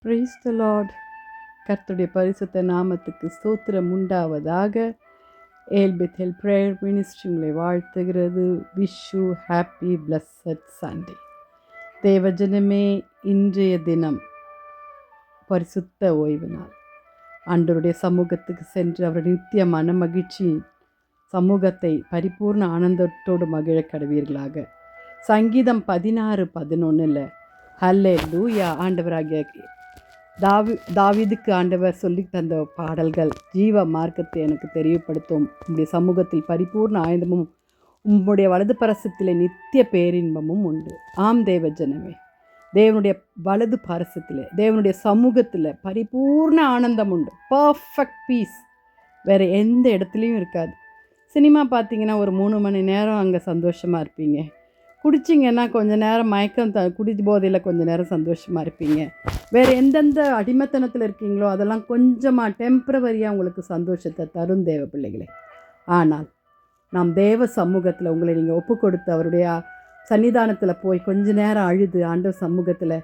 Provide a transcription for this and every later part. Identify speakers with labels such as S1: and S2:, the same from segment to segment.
S1: Praise the Lord. கர்த்தருடைய பரிசுத்த நாமத்துக்கு ஸ்தோத்திரம் உண்டாவதாக. ஏல்பெத்தேல் பிரேயர் மினிஸ்ட்ரி உங்களை வாழ்த்துகிறது. Wish you happy blessed Sunday. தேவஜனமே, இன்றைய தினம் பரிசுத்த ஓய்வு நாள். ஆண்டவருடைய சமூகத்துக்கு சென்று அவருடைய நித்திய மன மகிழ்ச்சி சமூகத்தை பரிபூர்ண ஆனந்தத்தோடு மகிழ கடவீர்களாக. சங்கீதம் 16:11 ஹல்லேலூயா. ஆண்டவராகிய தாவீதுக்கு ஆண்டவர் சொல்லி தந்த பாடல்கள் ஜீவ மார்க்கத்தை எனக்கு தெரியப்படுத்தும். உம்முடைய சமூகத்தில் பரிபூர்ண ஆனந்தமும் உம்முடைய வலது பரசத்திலே நித்திய பேரின்பமும் உண்டு. ஆம் தேவஜனமே, தேவனுடைய வலது பரசத்திலே தேவனுடைய சமூகத்தில் பரிபூர்ண ஆனந்தம் உண்டு. பர்ஃபெக்ட் பீஸ் வேறு எந்த இடத்துலையும் இருக்காது. சினிமா பார்த்தீங்கன்னா ஒரு 3 மணி நேரம் அங்கே சந்தோஷமாக இருப்பீங்க. குடிச்சிங்கன்னா கொஞ்சம் நேரம் மயக்கம் குடி போதையில் கொஞ்சம் நேரம் சந்தோஷமாக இருப்பீங்க. வேறு எந்தெந்த அடிமைத்தனத்தில் இருக்கீங்களோ அதெல்லாம் கொஞ்சமாக டெம்ப்ரவரியாக உங்களுக்கு சந்தோஷத்தை தரும் தேவ பிள்ளைகளே. ஆனால் நாம் தேவ சமூகத்தில் உங்களை நீங்கள் ஒப்பு கொடுத்து அவருடைய சன்னிதானத்தில் போய் கொஞ்ச நேரம் அழுது ஆண்டவர் சமூகத்தில்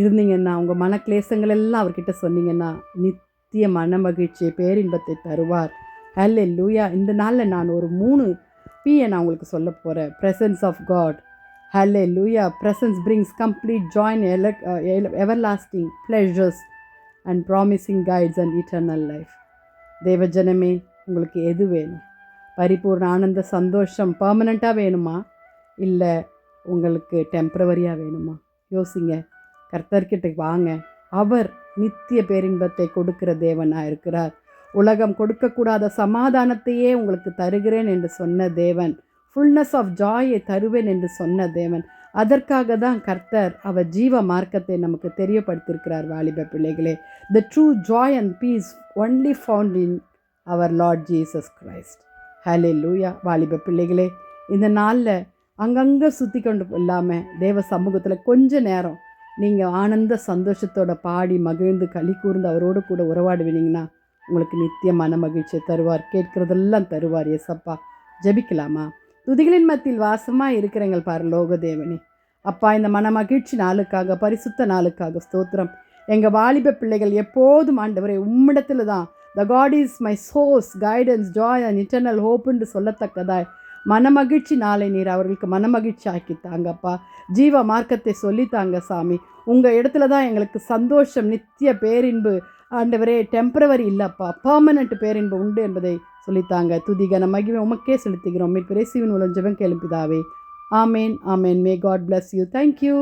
S1: இருந்தீங்கன்னா, உங்கள் மனக்லேசங்கள் எல்லாம் அவர்கிட்ட சொன்னீங்கன்னா நித்திய மன மகிழ்ச்சியை பேரின்பத்தை தருவார். ஹல்லேலூயா. இந்த நாளில் நான் ஒரு 3 P நான் உங்களுக்கு சொல்ல போகிறேன். Presence of God. Hallelujah. Presence brings complete joy, everlasting pleasures and promising guides and eternal life. தேவஜனமே, உங்களுக்கு எது வேணும்? பரிபூர்ண ஆனந்த சந்தோஷம் பர்மனெண்ட்டாக வேணுமா, இல்லை உங்களுக்கு டெம்ப்ரவரியாக வேணுமா? யோசிங்க. கர்த்தர்கிட்ட வாங்க. அவர் நித்திய பேரின்பத்தை கொடுக்கிற தேவனாக இருக்கிறார். உலகம் கொடுக்கக்கூடாத சமாதானத்தையே உங்களுக்கு தருகிறேன் என்று சொன்ன தேவன், ஃபுல்னஸ் ஆஃப் ஜாயை தருவேன் என்று சொன்ன தேவன். அதற்காக தான் கர்த்தர் அவர் ஜீவ மார்க்கத்தை நமக்கு தெரியப்படுத்தியிருக்கிறார். வாலிப பிள்ளைகளே, the true joy and peace only found in our Lord Jesus Christ. Hallelujah. வாலிப பிள்ளைகளே, இந்த நாளில் அங்கங்கே சுற்றி கொண்டு இல்லாமல் தேவ சமூகத்தில் கொஞ்ச நேரம் நீங்கள் ஆனந்த சந்தோஷத்தோட பாடி மகிழ்ந்து களி கூர்ந்து அவரோடு கூட உறவாடுவீங்கன்னா உங்களுக்கு நித்திய மன மகிழ்ச்சியை தருவார். கேட்குறதெல்லாம் தருவார். ஏசப்பா, ஜெபிக்கலாமா? துதிகளின் மத்தியில் வாசமாக இருக்கிற எங்கள் பரலோக தேவனே, அப்பா, இந்த மன மகிழ்ச்சி நாளுக்காக, பரிசுத்த நாளுக்காக ஸ்தோத்திரம். எங்கள் வாலிப பிள்ளைகள் எப்போதும் ஆண்டவரே உம்மிடத்தில் தான் the God is my source, guidance, joy and eternal ஹோப்புன்னு சொல்லத்தக்கதாய் மனமகிழ்ச்சி நாளை நீர் அவர்களுக்கு மனமகிழ்ச்சி ஆக்கித்தாங்கப்பா. ஜீவ மார்க்கத்தை சொல்லித்தாங்க சாமி. உங்கள் இடத்துல தான் எங்களுக்கு சந்தோஷம், நித்திய பேரின்பு ஆண்டவரே. டெம்பரவரி இல்லைப்பா, பர்மனெண்ட் பேரின்பு உண்டு என்பதை சொல்லித்தாங்க. துதிகன மகிமை உமக்கே செலுத்துகிறோம். மீட்பு இயேசுவின் மூலம் ஜெபம் கேளும் பிதாவே. Amen, amen. May God bless you. Thank you.